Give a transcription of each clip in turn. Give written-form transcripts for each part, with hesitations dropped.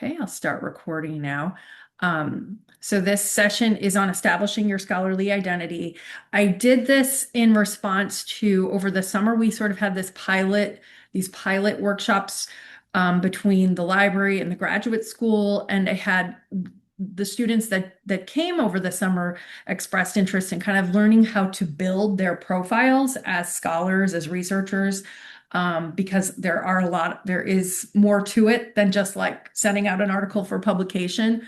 Okay, I'll start recording now. So this session is on establishing your scholarly identity. I did this in response to over the summer, we sort of had these pilot workshops between the library and the graduate school, and I had the students that came over the summer expressed interest in kind of learning how to build their profiles as scholars, as researchers, because there is more to it than just like sending out an article for publication.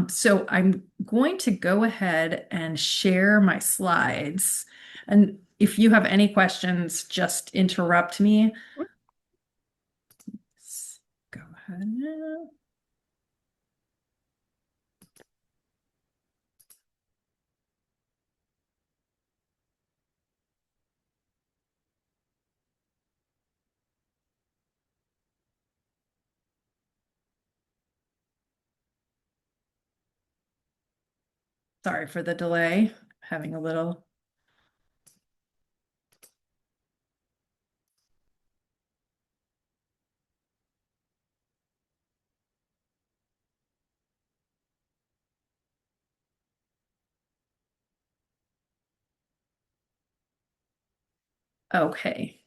So I'm going to go ahead and share my slides. And if you have any questions, just interrupt me. Let's go ahead now. Sorry for the delay, having a little. Okay.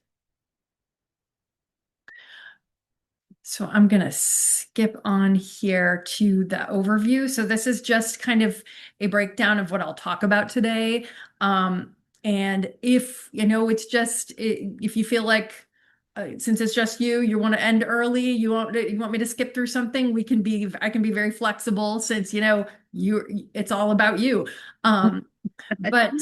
So I'm going to skip on here to the overview. So this is just kind of a breakdown of what I'll talk about today. And if, it's just, if you feel like, since it's just you want to end early, you want me to skip through something, I can be very flexible since, it's all about you. But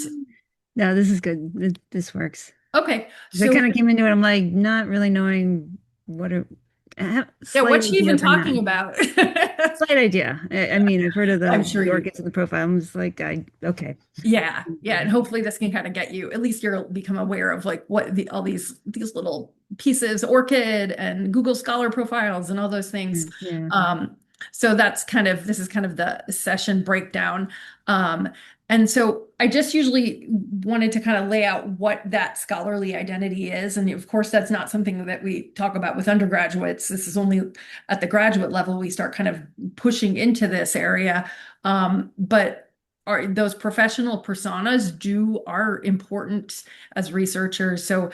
No, this is good. This works. okay. 'Cause I So kind of came into it, I'm like not really knowing what a yeah, slight what's she idea even of her talking name. about? Slight idea. I mean, I've heard of I'm the sure you. orchids in the profile. I'm just like, okay. Yeah, yeah, and hopefully this can kind of get you, at least you'll become aware of like what all these little pieces, ORCID and Google Scholar profiles and all those things. Yeah. Um, so this is kind of the session breakdown. Um, and so I just usually wanted to kind of lay out what that scholarly identity is. And of course, that's not something that we talk about with undergraduates. This is only at the graduate level we start kind of pushing into this area. But those professional personas are important as researchers. So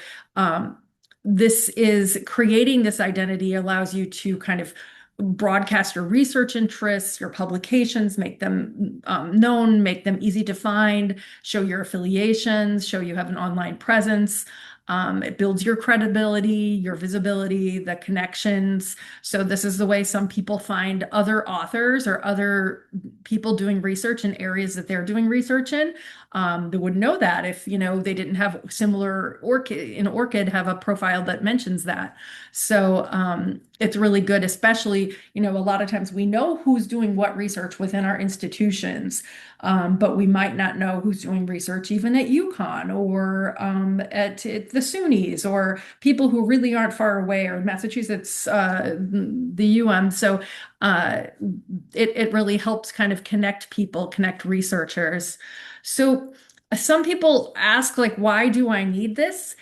this is creating this identity allows you to kind of broadcast your research interests, your publications, make them known, make them easy to find, show your affiliations, show you have an online presence. It builds your credibility, your visibility, the connections. So this is the way some people find other authors or other people doing research in areas that they're doing research in. They wouldn't know that if, they didn't have similar ORCID have a profile that mentions that. So it's really good, especially, a lot of times we know who's doing what research within our institutions, but we might not know who's doing research even at UConn or at the SUNYs or people who really aren't far away or Massachusetts, the UM. So uh, it really helps kind of connect people, connect researchers. So some people ask, like, why do I need this?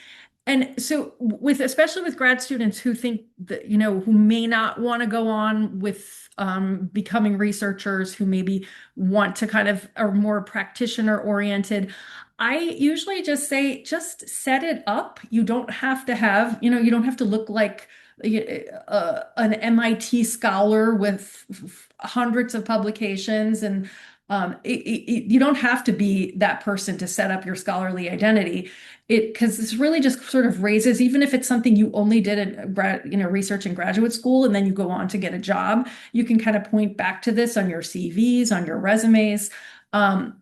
And so especially with grad students who think that, who may not want to go on with becoming researchers, who maybe want to kind of are more practitioner oriented, I usually just say, just set it up. You don't have to have, you don't have to look like an MIT scholar with hundreds of publications and you don't have to be that person to set up your scholarly identity. Because this really just sort of raises, even if it's something you only did in research in graduate school, and then you go on to get a job, you can kind of point back to this on your CVs, on your resumes. Um,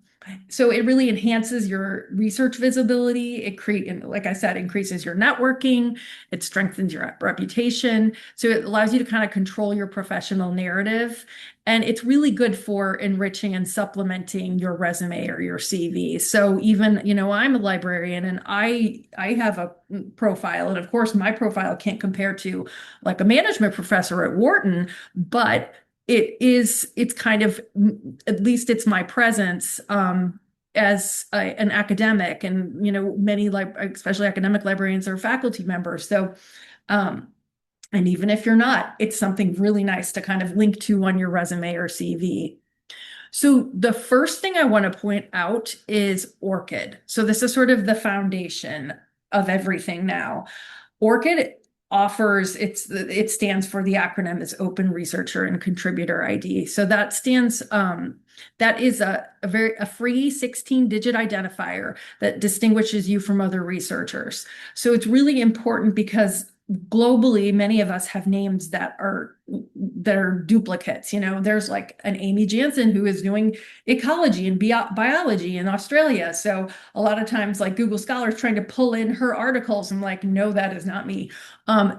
so it really enhances your research visibility. Like I said, increases your networking. It strengthens your reputation. So it allows you to kind of control your professional narrative. And it's really good for enriching and supplementing your resume or your CV. So even, I'm a librarian and I have a profile. And of course, my profile can't compare to like a management professor at Wharton, but it's kind of, at least it's my presence as an academic, and many, like especially academic librarians, are faculty members. So um And even if you're not, it's something really nice to kind of link to on your resume or CV. So the first thing I want to point out is ORCID. So this is sort of the foundation of everything now. ORCID offers it stands for, the acronym is Open Researcher and Contributor ID. So that stands that is a free 16-digit identifier that distinguishes you from other researchers. So it's really important because globally many of us have names that are duplicates. There's like an Amy Jansen who is doing ecology and biology in Australia. So a lot of times, like, Google Scholar is trying to pull in her articles. I'm like, no, that is not me.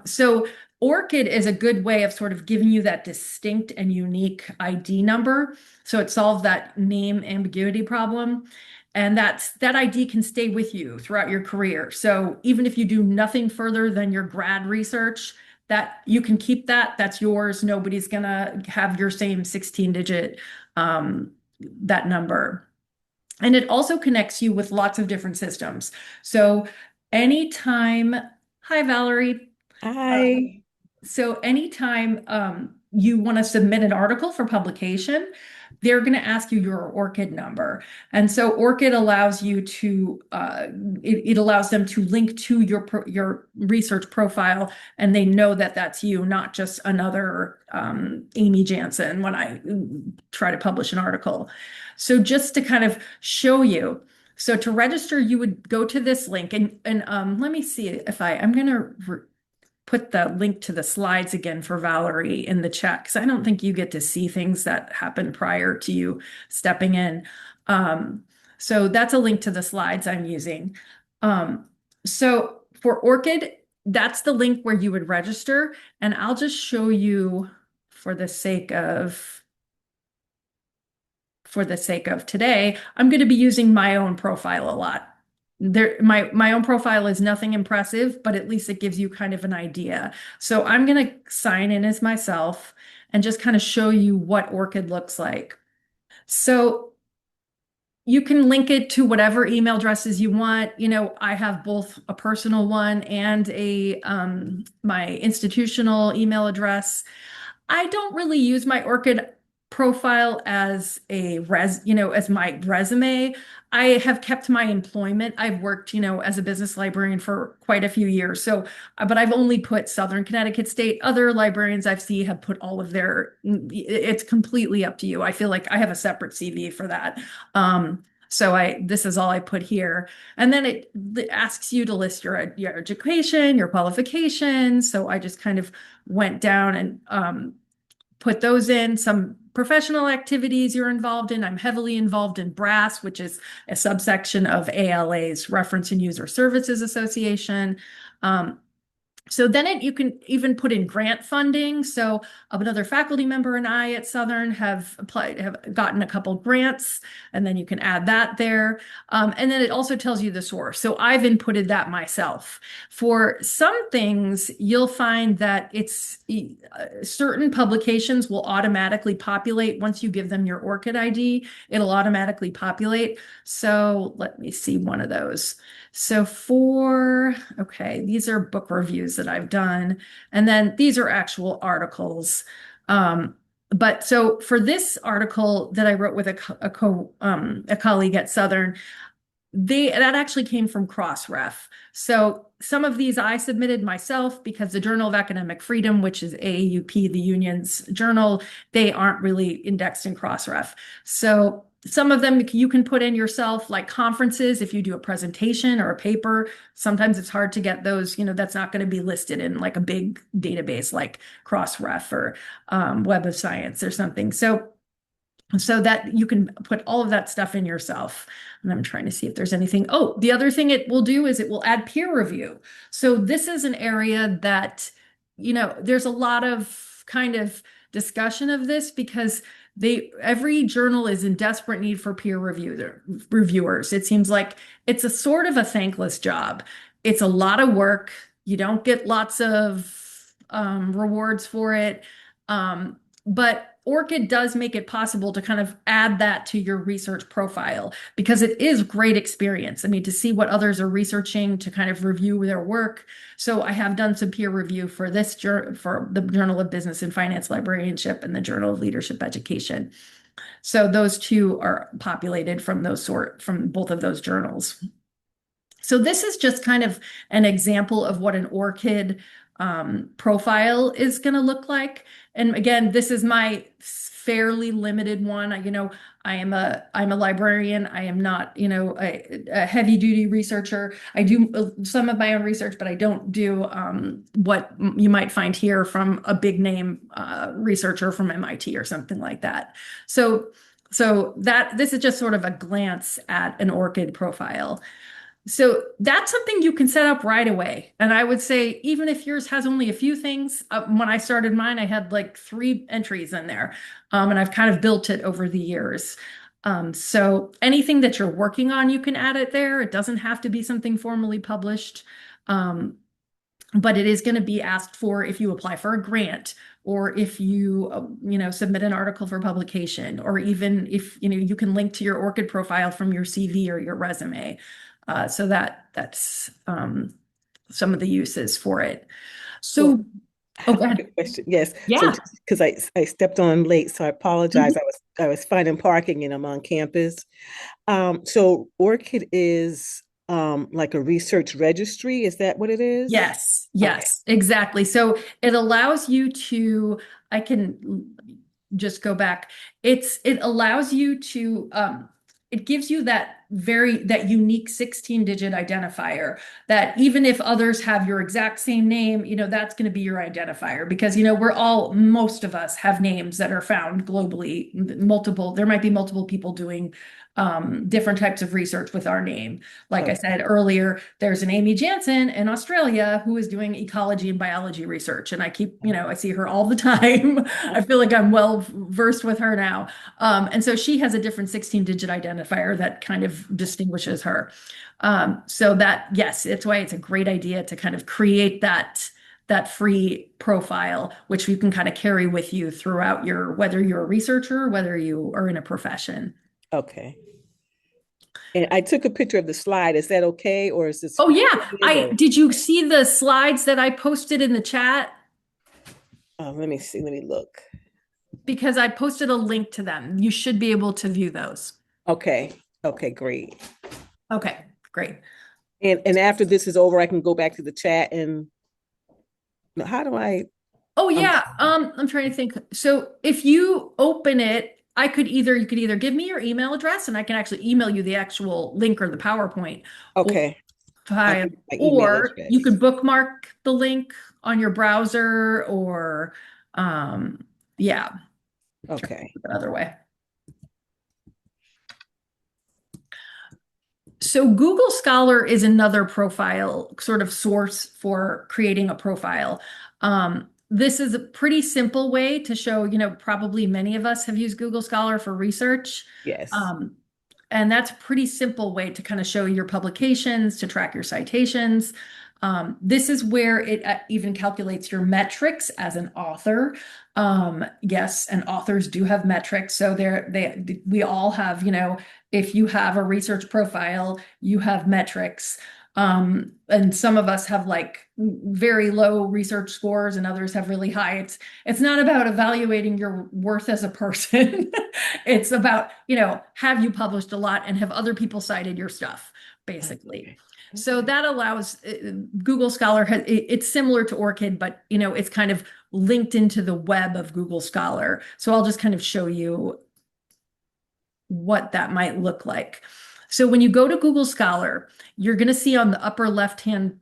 So ORCID is a good way of sort of giving you that distinct and unique ID number. So it solves that name ambiguity problem. And that ID can stay with you throughout your career. So even if you do nothing further than your grad research, that you can keep that's yours. Nobody's gonna have your same 16-digit that number. And it also connects you with lots of different systems. So anytime, hi Valerie. Hi. So anytime you want to submit an article for publication, they're going to ask you your ORCID number. And so ORCID allows you to, it allows them to link to your research profile, and they know that that's you, not just another Amy Jansen when I try to publish an article. So just to kind of show you, so to register, you would go to this link and let me see if I'm going to put the link to the slides again for Valerie in the chat, because I don't think you get to see things that happen prior to you stepping in. So that's a link to the slides I'm using. So for ORCID, that's the link where you would register. And I'll just show you for the sake of today, I'm going to be using my own profile a lot. My own profile is nothing impressive, but at least it gives you kind of an idea. So I'm going to sign in as myself and just kind of show you what ORCID looks like. So you can link it to whatever email addresses you want. I have both a personal one and my institutional email address. I don't really use my ORCID profile as as my resume. I have kept my employment. I've worked, as a business librarian for quite a few years. So, but I've only put Southern Connecticut State. Other librarians I've seen have put all of it's completely up to you. I feel like I have a separate CV for that. So this is all I put here. And then it asks you to list your education, your qualifications. So I just kind of went down and put those in. Some professional activities you're involved in. I'm heavily involved in BRASS, which is a subsection of ALA's Reference and User Services Association. So then you can even put in grant funding. So another faculty member and I at Southern have gotten a couple grants, and then you can add that there. And then it also tells you the source. So I've inputted that myself. For some things, you'll find that certain publications will automatically populate once you give them your ORCID ID. It'll automatically populate. So let me see one of those. So okay, these are book reviews that I've done. And then these are actual articles. But so for this article that I wrote with a colleague at Southern, that actually came from Crossref. So some of these I submitted myself because the Journal of Academic Freedom, which is AAUP, the union's journal, they aren't really indexed in Crossref. So some of them you can put in yourself, like conferences. If you do a presentation or a paper, sometimes it's hard to get those, that's not going to be listed in like a big database like Crossref or Web of Science or something. So that you can put all of that stuff in yourself. And I'm trying to see if there's anything. Oh, the other thing it will do is it will add peer review. So this is an area that, there's a lot of kind of discussion of this because every journal is in desperate need for peer reviewers. It seems like it's a sort of a thankless job. It's a lot of work. You don't get lots of rewards for it. But ORCID does make it possible to kind of add that to your research profile because it is great experience. I mean, to see what others are researching, to kind of review their work. So I have done some peer review for this for the Journal of Business and Finance Librarianship and the Journal of Leadership Education. So those two are populated from from both of those journals. So this is just kind of an example of what an ORCID profile is going to look like. And again, this is my fairly limited one. I'm a librarian. I am not, a heavy duty researcher. I do some of my own research, but I don't do what you might find here from a big name researcher from MIT or something like that. So that this is just sort of a glance at an ORCID profile. So that's something you can set up right away. And I would say, even if yours has only a few things, when I started mine, I had like 3 entries in there. And I've kind of built it over the years. So anything that you're working on, you can add it there. It doesn't have to be something formally published. But it is going to be asked for if you apply for a grant or if you, submit an article for publication, or even if, you can link to your ORCID profile from your CV or your resume. So that's some of the uses for it. So, Well, I oh, have go a ahead. quick question. Yes. So Yeah. because I stepped on late, so I apologize. Mhm. I was finding parking and I'm on campus. So ORCID is like a research registry. Is that what it is? Yes, Okay. yes, exactly. So it allows you to, I can just go back. It allows you to, it gives you that unique 16-digit identifier that even if others have your exact same name, that's going to be your identifier because, most of us have names that are found globally, there might be multiple people doing different types of research with our name. Like I said earlier, there's an Amy Jansen in Australia who is doing ecology and biology research. And I see her all the time. I feel like I'm well versed with her now. And so she has a different 16-digit identifier that kind of distinguishes her. So yes, it's why it's a great idea to kind of create that free profile, which you can kind of carry with you throughout whether you're a researcher, whether you are in a profession. Okay. And I took a picture of the slide. Is that okay? Or is this? Oh yeah. Did you see the slides that I posted in the chat? Let me see. Let me look. Because I posted a link to them. You should be able to view those. Okay. Okay, great. Okay, great. And after this is over, I can go back to the chat and how do I? Oh yeah. I'm trying to think. So if you open it, you could either give me your email address and I can actually email you the actual link or the PowerPoint Okay. file, My email or you address. can bookmark the link on your browser, or yeah, Okay. the other way. So Google Scholar is another profile sort of source for creating a profile. This is a pretty simple way to show, probably many of us have used Google Scholar for research. Yes. And that's a pretty simple way to kind of show your publications, to track your citations. This is where it even calculates your metrics as an author. Yes, and authors do have metrics. So we all have, if you have a research profile, you have metrics. And some of us have like very low research scores and others have really high. It's not about evaluating your worth as a person. It's about, have you published a lot and have other people cited your stuff, basically. Okay. So that allows Google Scholar it's similar to ORCID, but it's kind of linked into the web of Google Scholar. So I'll just kind of show you what that might look like. So when you go to Google Scholar, you're going to see on the upper left-hand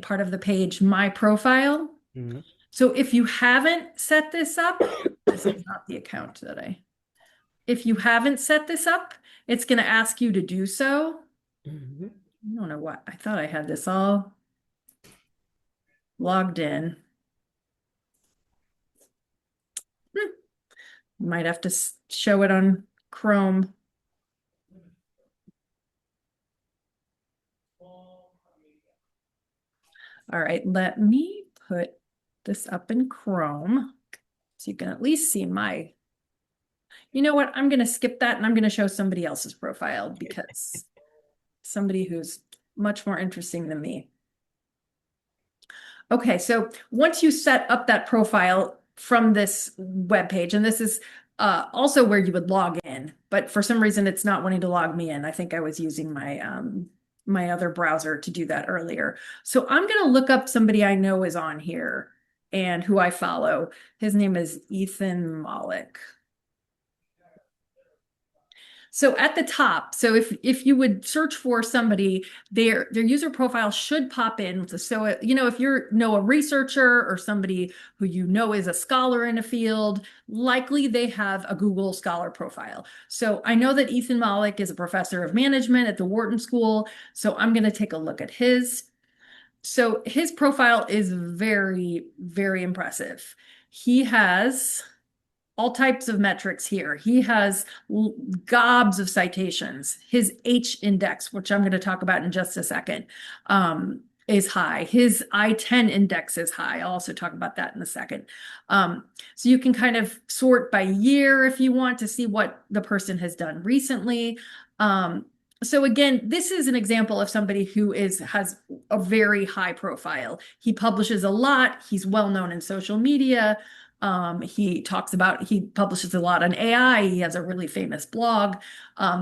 part of the page, my profile. Mhm. So if you haven't set this up, this is not the account if you haven't set this up, it's going to ask you to do so. Mhm. I don't know what, I thought I had this all logged in. Might have to show it on Chrome. All right, let me put this up in Chrome so you can at least see my You know what? I'm going to skip that and I'm going to show somebody else's profile because somebody who's much more interesting than me. Okay, so once you set up that profile from this web page, and this is also where you would log in, but for some reason it's not wanting to log me in. I think I was using my my other browser to do that earlier. So I'm going to look up somebody I know is on here and who I follow. His name is Ethan Mollick. So at the top, so if you would search for somebody, their user profile should pop in. So you know, if you know a researcher or somebody who you know is a scholar in a field, likely they have a Google Scholar profile. So I know that Ethan Mollick is a professor of management at the Wharton School. So I'm going to take a look at his. So his profile is very, very impressive. He has all types of metrics here. He has gobs of citations. His H index, which I'm going to talk about in just a second, is high. His I-10 index is high. I'll also talk about that in a second. So you can kind of sort by year if you want to see what the person has done recently. So again, this is an example of somebody who has a very high profile. He publishes a lot. He's well known in social media. He publishes a lot on AI. He has a really famous blog.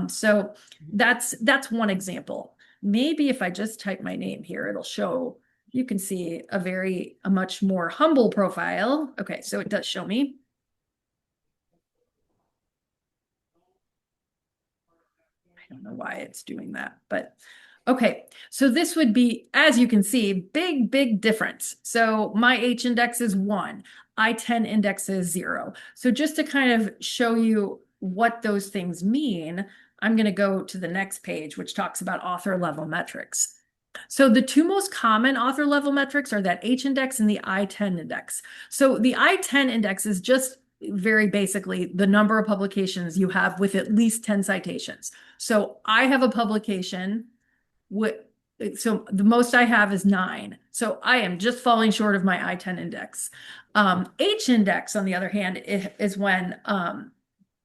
So that's one example. Maybe if I just type my name here, it'll show, you can see a much more humble profile. Okay, so it does show me. I don't know why it's doing that, but okay. So this would be, as you can see, big, big difference. So my H index is 1, I-10 index is 0. So just to kind of show you what those things mean, I'm going to go to the next page, which talks about author level metrics. So the two most common author level metrics are that H index and the I-10 index. So the I-10 index is just very basically the number of publications you have with at least 10 citations. So I have a publication with, so the most I have is 9. So I am just falling short of my I-10 index. H index, on the other hand, is when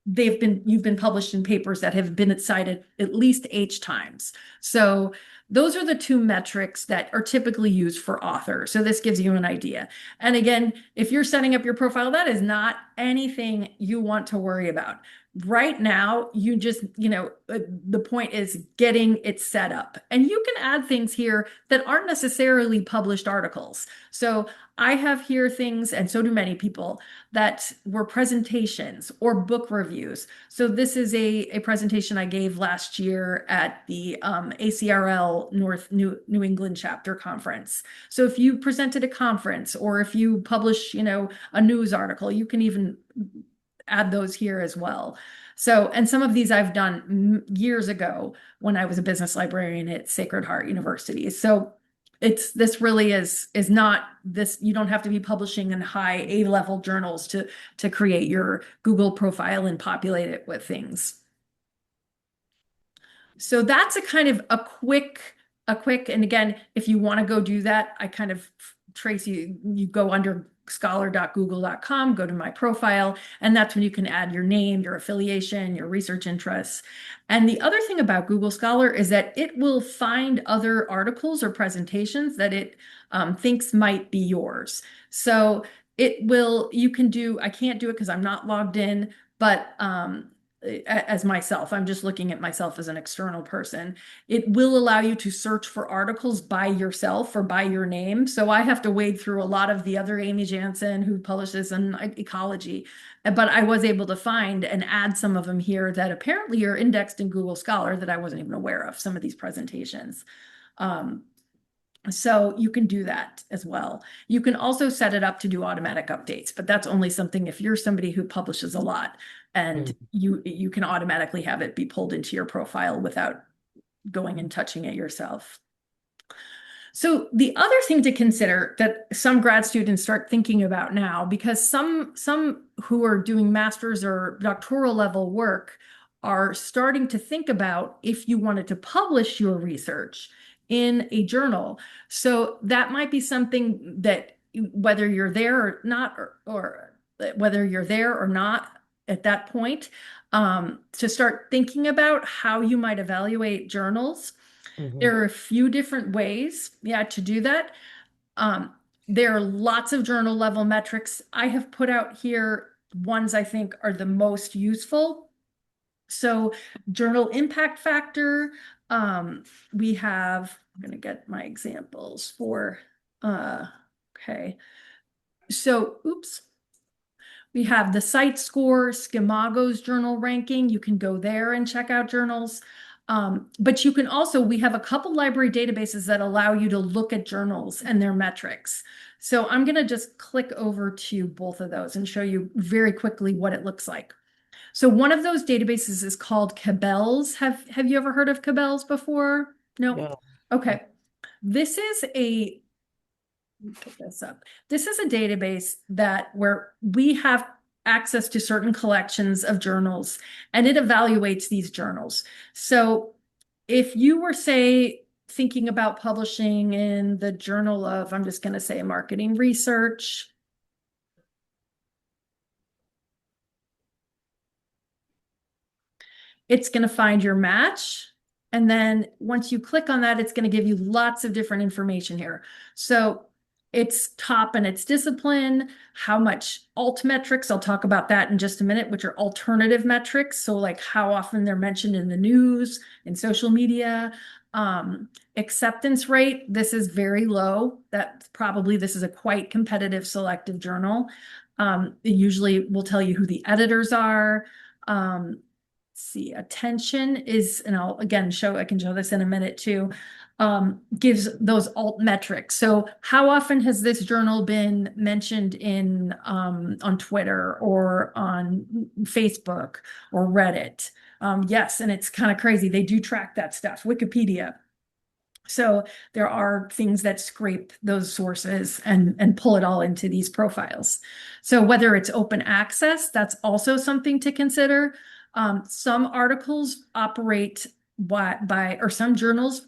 you've been published in papers that have been cited at least H times. So those are the two metrics that are typically used for authors. So this gives you an idea. And again, if you're setting up your profile, that is not anything you want to worry about. Right now, you just, the point is getting it set up. And you can add things here that aren't necessarily published articles. So I have here things, and so do many people, that were presentations or book reviews. So this is a presentation I gave last year at the ACRL North New England chapter conference. So if you present at a conference or if you publish, a news article, you can even add those here as well. So, and some of these I've done years ago when I was a business librarian at Sacred Heart University. So this really is not this, you don't have to be publishing in high A-level journals to create your Google profile and populate it with things. So that's a kind of a quick, and again, if you want to go do that, I kind of trace you go under scholar.google.com, go to my profile, and that's when you can add your name, your affiliation, your research interests. And the other thing about Google Scholar is that it will find other articles or presentations that it thinks might be yours. So you can do, I can't do it because I'm not logged in, but as myself, I'm just looking at myself as an external person. It will allow you to search for articles by yourself or by your name. So I have to wade through a lot of the other Amy Jansen who publishes in ecology, but I was able to find and add some of them here that apparently are indexed in Google Scholar that I wasn't even aware of, some of these presentations. So you can do that as well. You can also set it up to do automatic updates, but that's only something if you're somebody who publishes a lot and you can automatically have it be pulled into your profile without going and touching it yourself. So the other thing to consider that some grad students start thinking about now, because some who are doing master's or doctoral level work are starting to think about if you wanted to publish your research in a journal. So that might be something that whether you're there or not, or whether you're there or not, at that point, to start thinking about how you might evaluate journals. Mhm. There are a few different ways, yeah, to do that. There are lots of journal level metrics. I have put out here ones I think are the most useful. So journal impact factor, we have, I'm going to get my examples for, okay. So, oops. We have the site score, Schemago's journal ranking. You can go there and check out journals. But you can also, we have a couple library databases that allow you to look at journals and their metrics. So I'm going to just click over to both of those and show you very quickly what it looks like. So one of those databases is called Cabell's. Have you ever heard of Cabell's before? No. No. Okay. This is a pick this up. This is a database that where we have access to certain collections of journals and it evaluates these journals. So if you were, say, thinking about publishing in the Journal of, I'm just going to say marketing research. It's going to find your match. And then once you click on that, it's going to give you lots of different information here. So it's top in its discipline, how much alt metrics, I'll talk about that in just a minute, which are alternative metrics. So like how often they're mentioned in the news, in social media. Acceptance rate, this is very low. That probably, this is a quite competitive selective journal. It usually will tell you who the editors are. See, attention is, and I'll again show, I can show this in a minute too, gives those alt metrics. So how often has this journal been mentioned in on Twitter or on Facebook or Reddit? Yes, and it's kind of crazy. They do track that stuff, Wikipedia. So there are things that scrape those sources and pull it all into these profiles. So whether it's open access, that's also something to consider. Some articles operate or some journals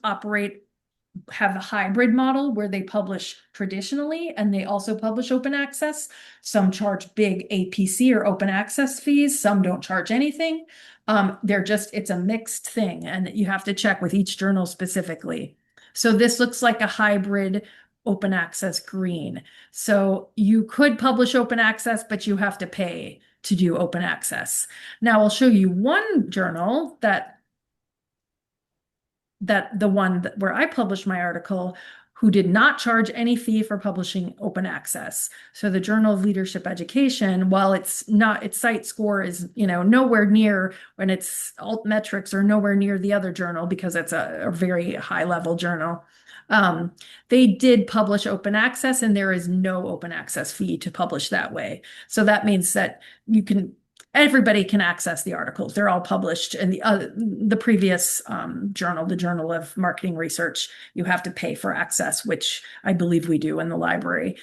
have a hybrid model where they publish traditionally and they also publish open access. Some charge big APC or open access fees. Some don't charge anything. It's a mixed thing and you have to check with each journal specifically. So this looks like a hybrid open access green. So you could publish open access, but you have to pay to do open access. Now I'll show you one journal that the one where I published my article, who did not charge any fee for publishing open access. So the Journal of Leadership Education, while its site score is, nowhere near, when its alt metrics are nowhere near the other journal because it's a very high level journal. They did publish open access and there is no open access fee to publish that way. So that means that everybody can access the articles. They're all published in the previous journal, the Journal of Marketing Research. You have to pay for access, which I believe we do in the library.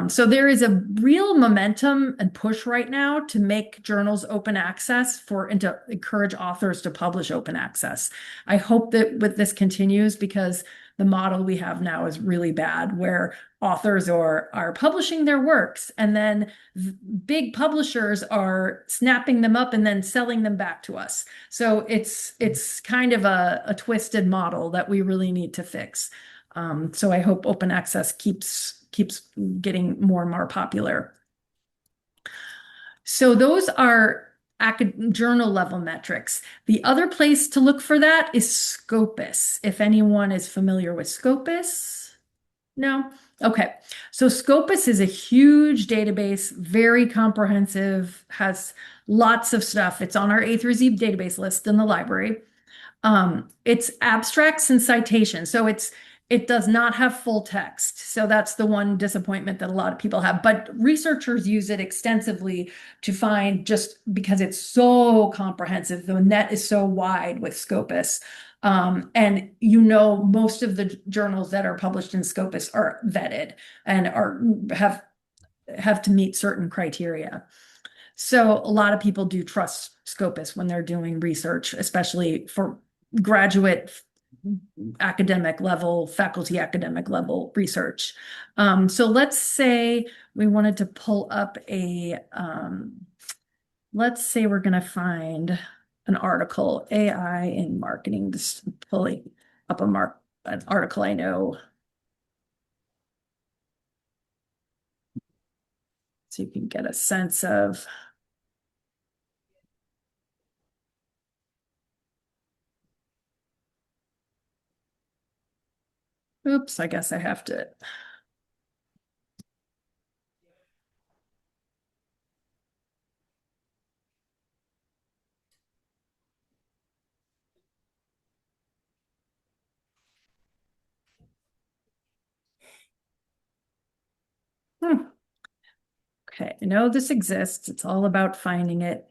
So there is a real momentum and push right now to make journals open access and to encourage authors to publish open access. I hope that this continues because the model we have now is really bad, where authors are publishing their works and then big publishers are snapping them up and then selling them back to us. So it's kind of a twisted model that we really need to fix. So I hope open access keeps getting more and more popular. So those are journal level metrics. The other place to look for that is Scopus. If anyone is familiar with Scopus? No? Okay. So Scopus is a huge database, very comprehensive, has lots of stuff. It's on our A through Z database list in the library. It's abstracts and citations. So it does not have full text. So that's the one disappointment that a lot of people have. But researchers use it extensively to find, just because it's so comprehensive, the net is so wide with Scopus. And most of the journals that are published in Scopus are vetted and have to meet certain criteria. So a lot of people do trust Scopus when they're doing research, especially for graduate academic level, faculty academic level research. So let's say we wanted to pull up let's say we're going to find an article, AI in marketing, just pulling up an article I know. So you can get a sense of. Oops, I guess I have to. Okay, I know this exists. It's all about finding it.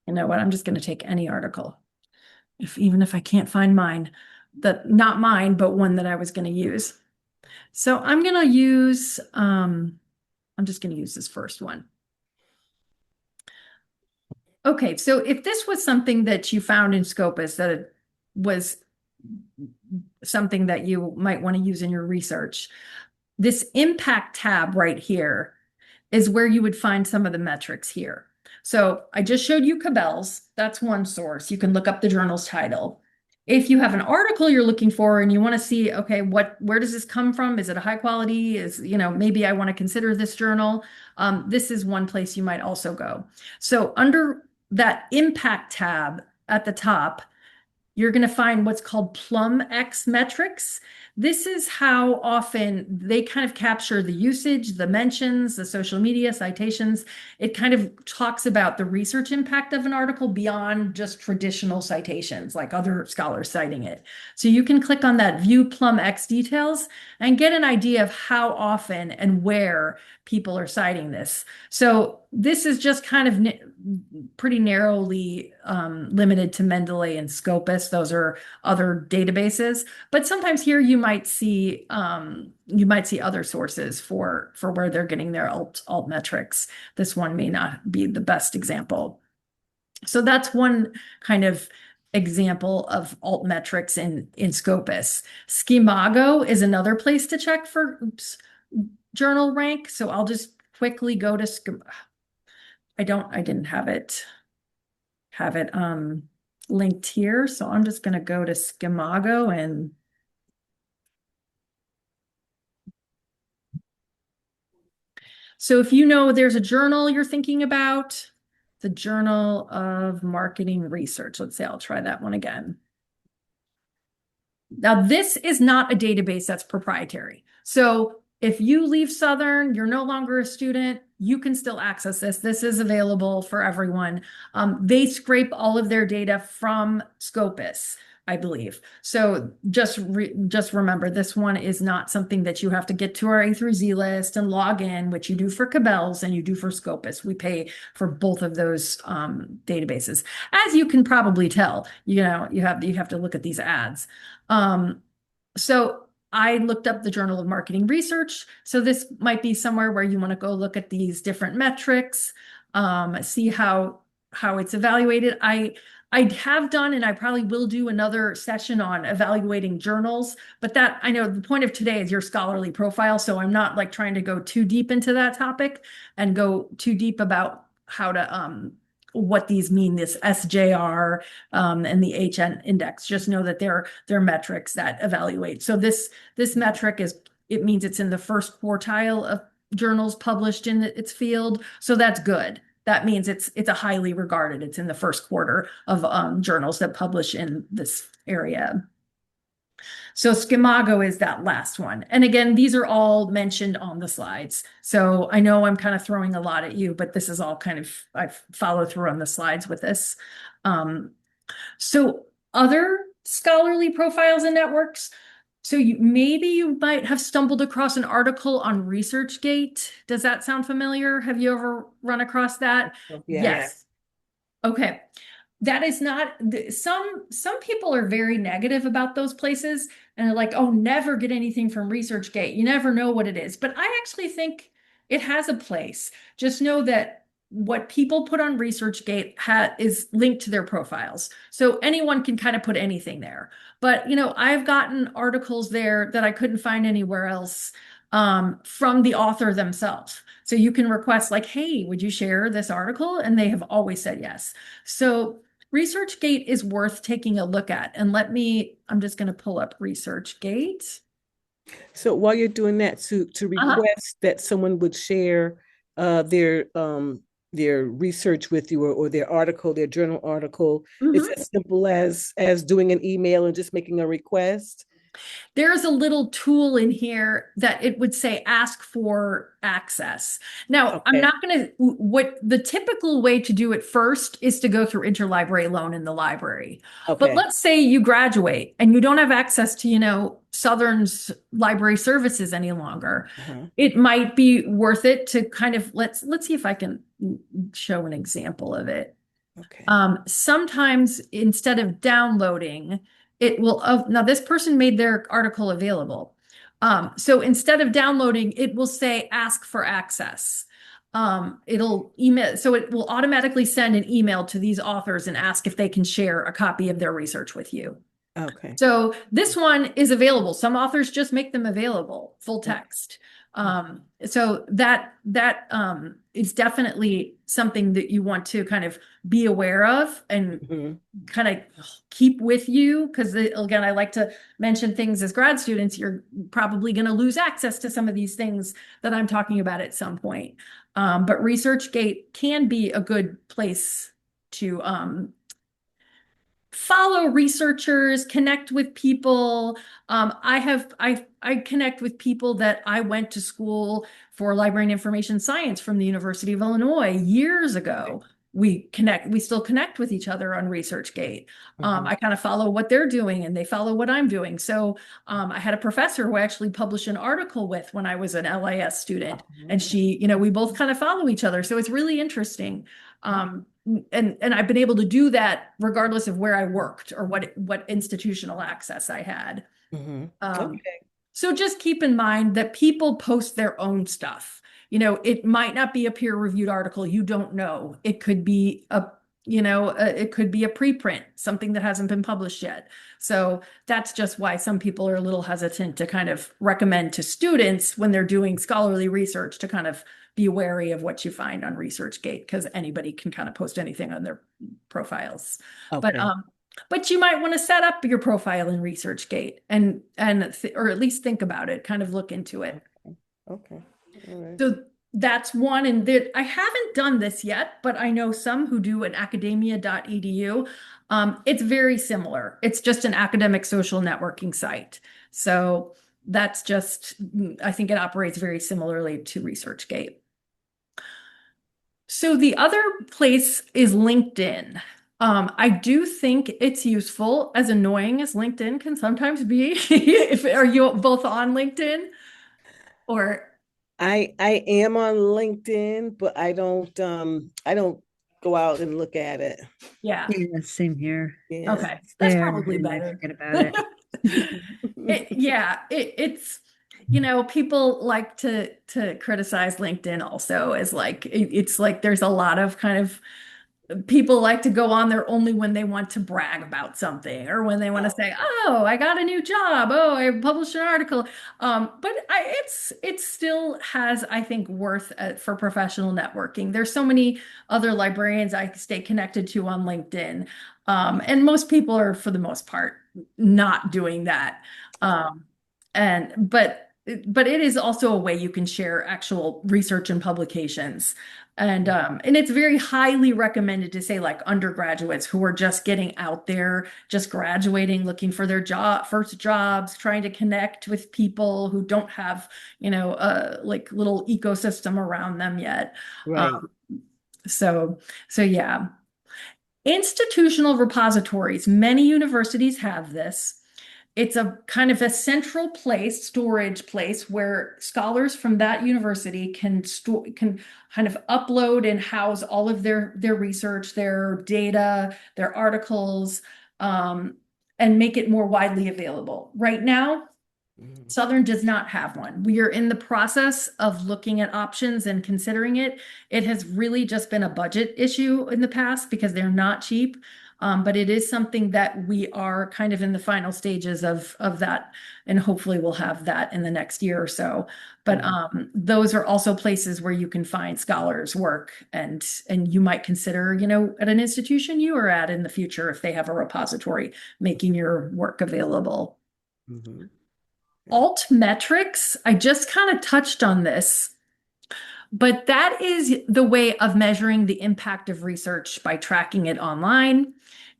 You know what? I'm just going to take any article. Even if I can't find mine, not mine, but one that I was going to use. So I'm going to use, I'm just going to use this first one. Okay, so if this was something that you found in Scopus that it was something that you might want to use in your research, this impact tab right here is where you would find some of the metrics here. So I just showed you Cabell's. That's one source. You can look up the journal's title. If you have an article you're looking for and you want to see, okay, where does this come from? Is it a high quality? Maybe I want to consider this journal. This is one place you might also go. So under that impact tab at the top, you're going to find what's called PlumX metrics. This is how often they kind of capture the usage, the mentions, the social media citations. It kind of talks about the research impact of an article beyond just traditional citations, like other scholars citing it. So you can click on that View PlumX details and get an idea of how often and where people are citing this. So this is just kind of pretty narrowly limited to Mendeley and Scopus. Those are other databases, but sometimes here you might see other sources for where they're getting their alt metrics. This one may not be the best example. So that's one kind of example of alt metrics in Scopus. Schemago is another place to check for journal rank. So I'll just quickly go to I didn't have it linked here. So I'm just going to go to Schemago and so if you know there's a journal you're thinking about, the Journal of Marketing Research, let's say I'll try that one again. Now, this is not a database that's proprietary. So if you leave Southern, you're no longer a student, you can still access this. This is available for everyone. They scrape all of their data from Scopus, I believe. So just remember, this one is not something that you have to get to our A through Z list and log in, which you do for Cabell's and you do for Scopus. We pay for both of those databases. As you can probably tell, you have to look at these ads. So I looked up the Journal of Marketing Research. So this might be somewhere where you want to go look at these different metrics, see how it's evaluated. I have done, and I probably will do another session on evaluating journals, but that I know the point of today is your scholarly profile. So I'm not like trying to go too deep into that topic and go too deep about how to, what these mean, this SJR and the HN index. Just know that they're metrics that evaluate. So this metric it means it's in the first quartile of journals published in its field. So that's good. That means it's a highly regarded. It's in the first quarter of journals that publish in this area. So Schemago is that last one. And again, these are all mentioned on the slides. So I know I'm kind of throwing a lot at you, but this is all kind of, I follow through on the slides with this. So other scholarly profiles and networks. So maybe you might have stumbled across an article on ResearchGate. Does that sound familiar? Have you ever run across that? Yes. Okay. That is not some people are very negative about those places and they're like, oh, never get anything from ResearchGate. You never know what it is. But I actually think it has a place. Just know that what people put on ResearchGate is linked to their profiles. So anyone can kind of put anything there. But, I've gotten articles there that I couldn't find anywhere else from the author themselves. So you can request like, hey, would you share this article? And they have always said yes. So ResearchGate is worth taking a look at. And I'm just going to pull up ResearchGate. So while you're doing that, to request that someone would share their research with you, or their article, their journal article, it's as simple as doing an email and just making a request. There's a little tool in here that it would say ask for access. Now, I'm Okay. not going to, what the typical way to do it first is to go through interlibrary loan in the library. But Okay. let's say you graduate and you don't have access to, Southern's library services any longer. Uh-huh. It might be worth it to kind of, let's see if I can show an example of it. Okay. Sometimes instead of downloading, it will, now this person made their article available. So instead of downloading, it will say ask for access. It'll email, so it will automatically send an email to these authors and ask if they can share a copy of their research with you. Okay. So this one is available. Some authors just make them available, full text. So that is definitely something that you want to kind of be aware of and kind of keep with you. Because again, I like to mention things as grad students, you're probably going to lose access to some of these things that I'm talking about at some point. But ResearchGate can be a good place to follow researchers, connect with people. I connect with people that I went to school for library and information science from the University of Illinois years ago. We still connect with each other on ResearchGate. I kind of follow what they're doing and they follow what I'm doing. So I had a professor who I actually published an article with when I was an LIS student, and we both kind of follow each other. So it's really interesting. And I've been able to do that regardless of where I worked or what institutional access I had. Okay. So just keep in mind that people post their own stuff. It might not be a peer-reviewed article. You don't know. It could be it could be a preprint, something that hasn't been published yet. So that's just why some people are a little hesitant to kind of recommend to students when they're doing scholarly research to kind of be wary of what you find on ResearchGate, because anybody can kind of post anything on their profiles. Okay. But you might want to set up your profile in ResearchGate or at least think about it, kind of look into it. Okay. All right. So that's one. And I haven't done this yet, but I know some who do an academia.edu. It's very similar. It's just an academic social networking site. So that's just, I think it operates very similarly to ResearchGate. So the other place is LinkedIn. I do think it's useful, as annoying as LinkedIn can sometimes be. Are you both on LinkedIn? Or I am on LinkedIn, but I don't go out and look at it. yeah. Yeah, same here. Yeah. Okay. That's There, probably and I better. forget about it. It's people like to criticize LinkedIn also as like it's like there's a lot of kind of people like to go on there only when they want to brag about something or when they want to say, oh, I got a new job. Oh, I published an article. But it still has, I think, worth for professional networking. There's so many other librarians I stay connected to on LinkedIn. And most people are, for the most part, not doing that. But it is also a way you can share actual research and publications. And it's very highly recommended to say like undergraduates who are just getting out there, just graduating, looking for their first jobs, trying to connect with people who don't have, like little ecosystem around them yet. Right. So yeah. Institutional repositories, many universities have this. It's a kind of a central place, storage place, where scholars from that university can kind of upload and house all of their research, their data, their articles, and make it more widely available. Right now, Mhm. Southern does not have one. We are in the process of looking at options and considering it. It has really just been a budget issue in the past because they're not cheap. But it is something that we are kind of in the final stages of that, and hopefully we'll have that in the next year or so. But Mhm. those are also places where you can find scholars' work, and you might consider, at an institution you are at in the future if they have a repository making your work available. Mhm. Yeah. Altmetrics, I just kind of touched on this, but that is the way of measuring the impact of research by tracking it online. Mhm.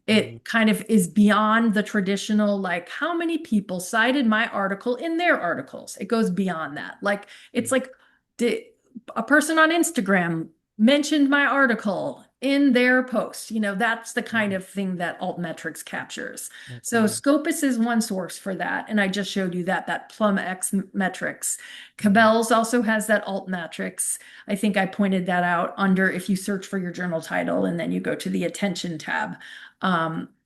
It kind of is beyond the traditional, like, how many people cited my article in their articles. It goes beyond that. Like, it's like, did a person on Instagram mentioned my article in their post? That's the kind Mhm. of thing that Altmetrics captures. So Okay. Scopus is one source for that. And I just showed you that Plum X metrics. Mhm. Cabell's also has that Altmetrics. I think I pointed that out under if you search for your journal title and then you go to the attention tab.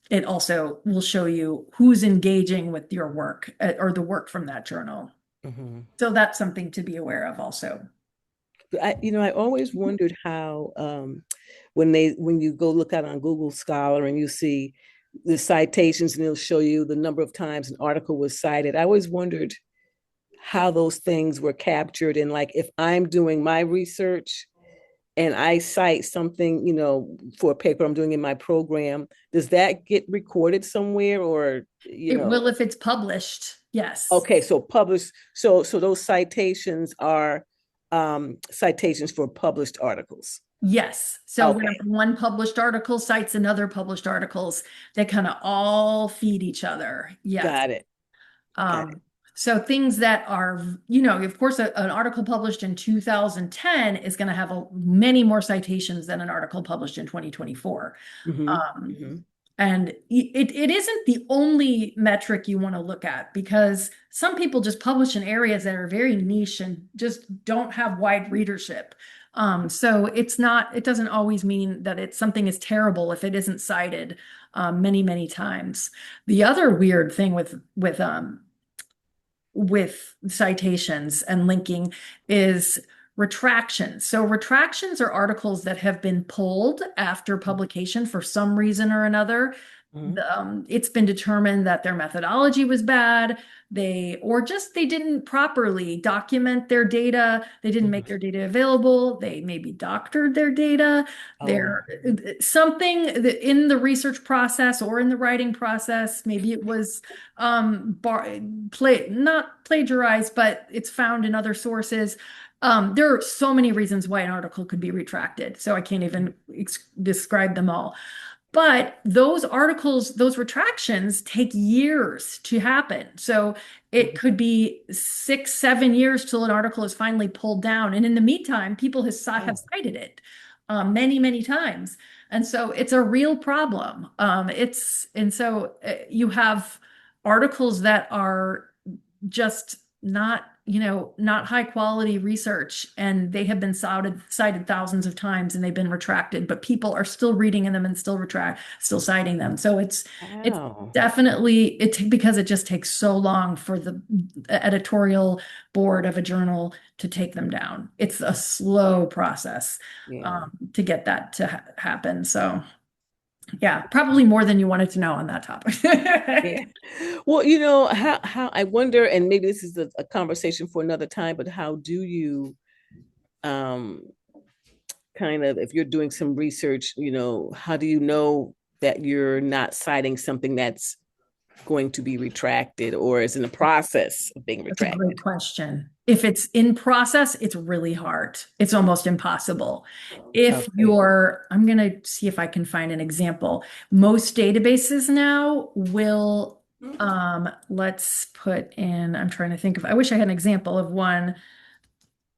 It also will show you who's engaging with your work or the work from that journal. Mhm. So that's something to be aware of also. I always wondered how when you go look out on Google Scholar and you see the citations and it'll show you the number of times an article was cited. I always wondered how those things were captured, and like if I'm doing my research and I cite something, for a paper I'm doing in my program, does that get recorded somewhere or, It will if it's published. Yes. okay, so published, so those citations are citations for published articles. Yes. So Okay, whenever one published article cites another published articles, they kind of all feed each other. Yes. got it. Got it. Um, so things that are, of course, an article published in 2010 is going to have many more citations than an article published in 2024. Mm-hmm. Um, Mm-hmm. and it isn't the only metric you want to look at because some people just publish in areas that are very niche and just don't have wide readership. So it doesn't always mean that something is terrible if it isn't cited many, many times. The other weird thing with citations and linking is retractions. So retractions are articles that have been pulled after publication for some reason or another. Mm-hmm. It's been determined that their methodology was bad. They didn't properly document their data. They didn't make their data available. They maybe doctored their data. Oh. There something in the research process or in the writing process, maybe it was not plagiarized, but it's found in other sources. There are so many reasons why an article could be retracted, so I can't even describe them all. But those articles, those retractions take years to happen. So it could be 6, 7 years till an article is finally pulled down. And in the meantime, people have Oh. cited it many, many times. And so it's a real problem. You have articles that are just not high quality research, and they have been cited thousands of times and they've been retracted, but people are still reading in them and still citing them. So it's Wow. definitely because it just takes so long for the editorial board of a journal to take them down. It's a slow process Yeah. to get that to happen. So yeah, probably more than you wanted to know on that topic. Yeah. Well, how I wonder, and maybe this is a conversation for another time, but how do you um kind of, if you're doing some research, how do you know that you're not citing something that's going to be retracted or is in the process of being That's a great retracted? question. If it's in process, it's really hard. It's almost impossible. Okay. I'm going to see if I can find an example. Most databases now will, let's put in, I'm trying to think I wish I had an example of one.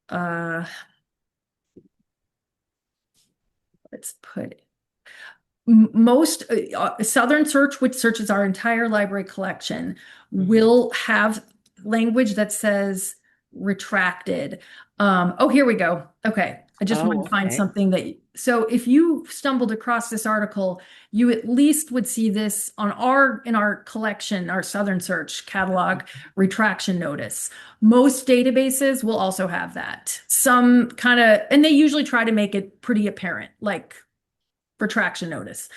Uh, let's put most Southern Search, which searches our entire library collection, Mhm. will have language that says retracted. Oh, here we go. Okay. I just want Oh, to find okay. something that So if you stumbled across this article, you at least would see this on in our collection, our Southern Search catalog retraction notice. Most databases will also have that. Some kind of, and they usually try to make it pretty apparent, like retraction notice,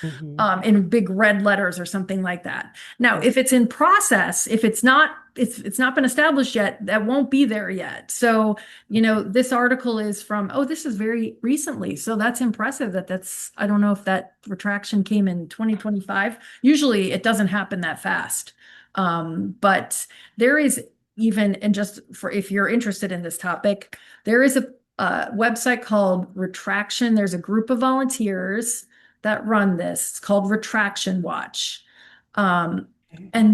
in big red letters or something like that. Now, if it's in process, if it's not been established yet, that won't be there yet. So, this article is from, this is very recently. So that's impressive I don't know if that retraction came in 2025. Usually it doesn't happen that fast. But there is and just for, if you're interested in this topic, there is a website called Retraction. There's a group of volunteers that run this. It's called Retraction Watch. And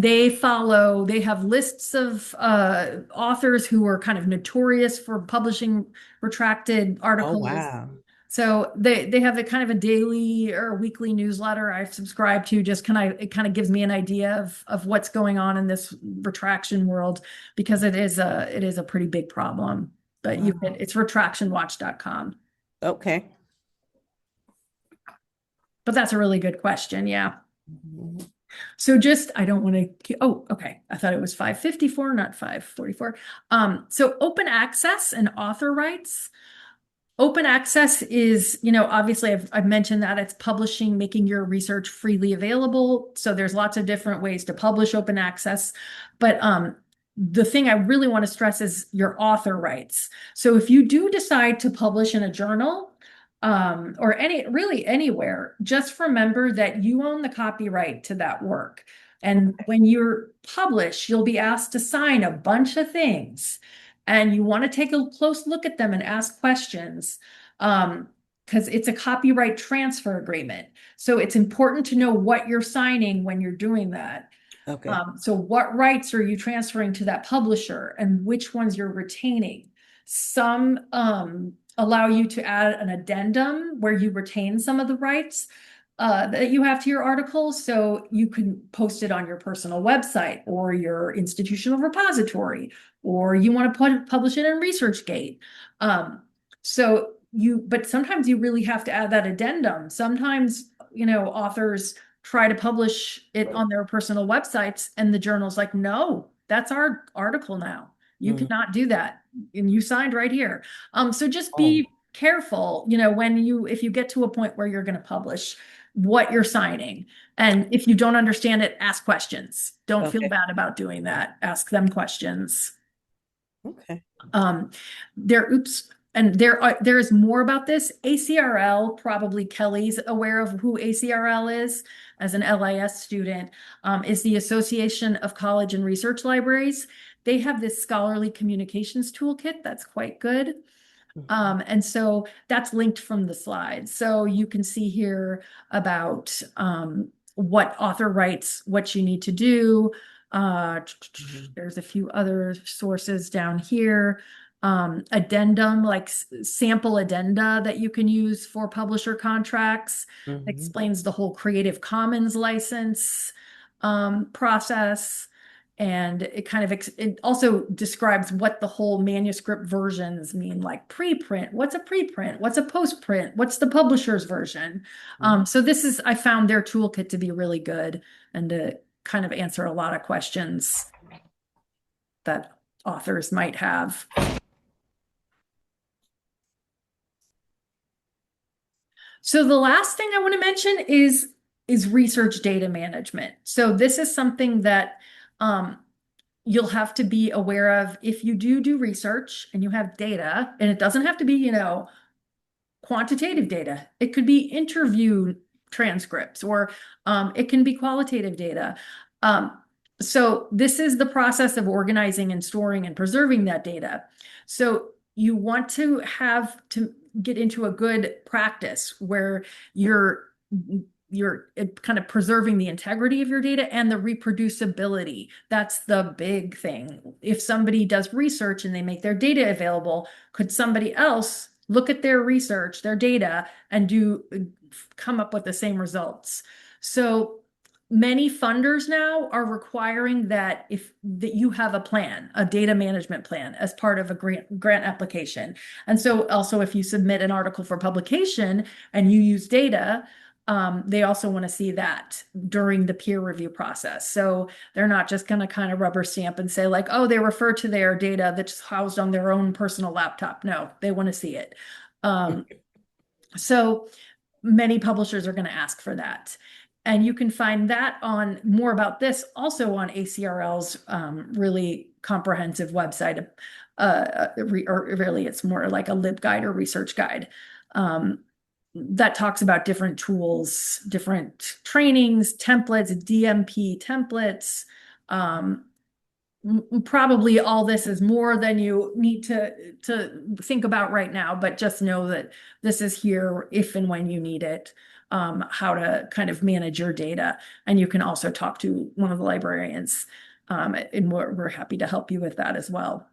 they have lists of authors who are kind of notorious for publishing retracted articles. Oh, wow. So they have a kind of a daily or weekly newsletter I subscribe to. It kind of gives me an idea of what's going on in this retraction world, because it is a pretty big problem. But it's retractionwatch.com. Okay. But that's a really good question. Yeah. Mhm. So I don't want to, okay. I thought it was 554, not 544. So open access and author rights. Open access is, obviously I've mentioned that it's publishing, making your research freely available. So there's lots of different ways to publish open access. But the thing I really want to stress is your author rights. So if you do decide to publish in a journal, or really anywhere, just remember that you own the copyright to that work. And when you're published, you'll be asked to sign a bunch of things, and you want to take a close look at them and ask questions, because it's a copyright transfer agreement. So it's important to know what you're signing when you're doing that. Okay. So what rights are you transferring to that publisher, and which ones you're retaining? Some allow you to add an addendum where you retain some of the rights that you have to your article. So you can post it on your personal website or your institutional repository, or you want to publish it in ResearchGate. But sometimes you really have to add that addendum. Sometimes, authors try to publish it on their personal websites, and the journal's like, no, that's our article now. You cannot do that. And you signed right here. So just be careful, if you get to a point where you're going to publish, what you're signing. And if you don't understand it, ask questions. Don't feel bad about doing that. Ask them questions. Okay. There is more about this. ACRL, probably Kelly's aware of who ACRL is as an LIS student, is the Association of College and Research Libraries. They have this scholarly communications toolkit that's quite good. And so that's linked from the slides. So you can see here about what author rights, what you need to do. There's a few other sources down here. Addendum, like sample addenda that you can use for publisher contracts. Explains the whole Creative Commons license process. And it also describes what the whole manuscript versions mean, like preprint. What's a preprint? What's a postprint? What's the publisher's version? So I found their toolkit to be really good and to kind of answer a lot of questions that authors might have. So the last thing I want to mention is research data management. So this is something that you'll have to be aware of if you do research and you have data, and it doesn't have to be, quantitative data. It could be interview transcripts, or it can be qualitative data. So this is the process of organizing and storing and preserving that data. So you want to get into a good practice where you're kind of preserving the integrity of your data and the reproducibility. That's the big thing. If somebody does research and they make their data available, could somebody else look at their research, their data, and come up with the same results? So many funders now are requiring that that you have a plan, a data management plan as part of a grant application. And so also if you submit an article for publication and you use data, they also want to see that during the peer review process. So they're not just going to kind of rubber stamp and say like, oh, they refer to their data that's housed on their own personal laptop. No, they want to see it. So many publishers are going to ask for that. And you can find that on more about this also on ACRL's really comprehensive website. Or really, it's more like a LibGuide or research guide that talks about different tools, different trainings, templates, DMP templates. Probably all this is more than you need to think about right now, but just know that this is here if and when you need it, how to kind of manage your data. And you can also talk to one of the librarians, and we're happy to help you with that as well.